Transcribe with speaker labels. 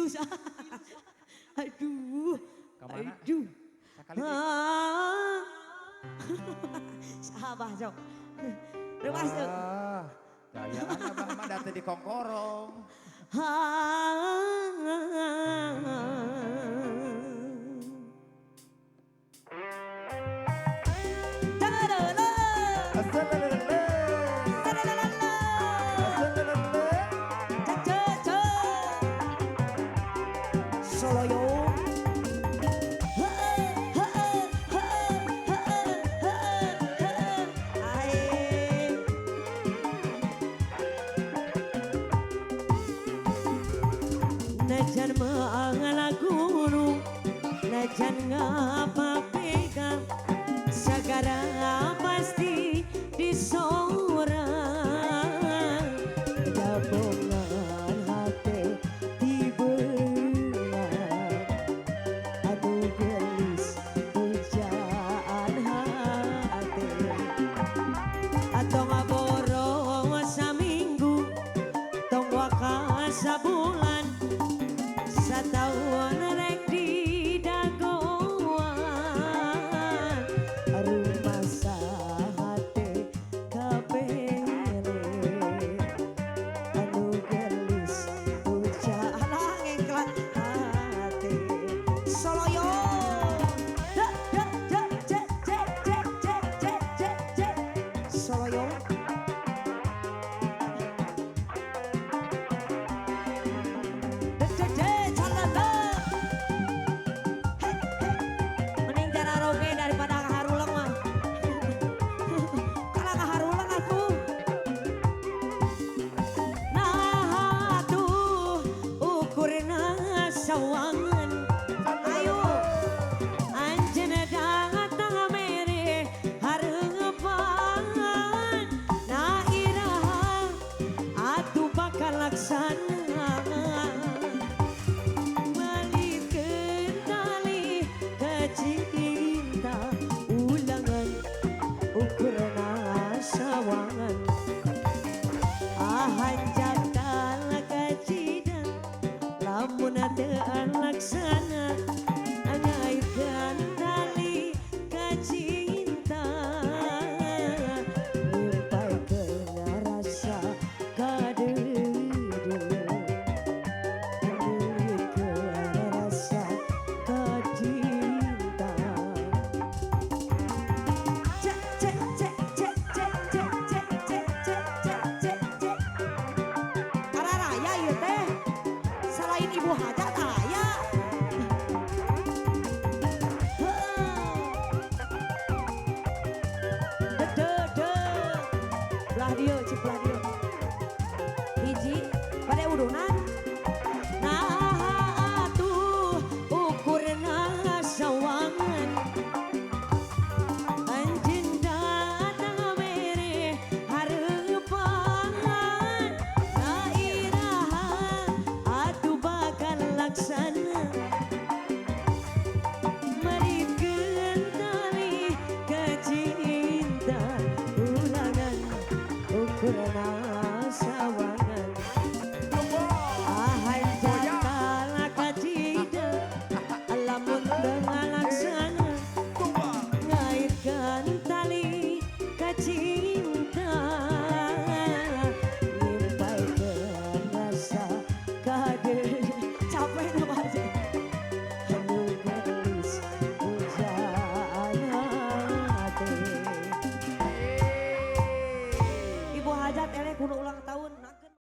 Speaker 1: pilus. Aduh.
Speaker 2: Kemana?
Speaker 1: Aduh.
Speaker 2: Sekali
Speaker 1: Sahabah sok. Rumah sok.
Speaker 2: Gayaan abah mah date di kongkorong.
Speaker 1: Najan mengalah gunung, najan ngapa pegang, segala pasti disorang. Gabungan hati dibelah, aduh gelis pujaan hati. Atau ngaborong saminggu, tong waka sabulan. Satahun rek di dagoan, rumah sahate kabele, anu gelis ucap ngeklat hati. Soloyo, Soloyo. Sawangan, ayo anjena datang mere harapan, na iraha atuh bakal laksana.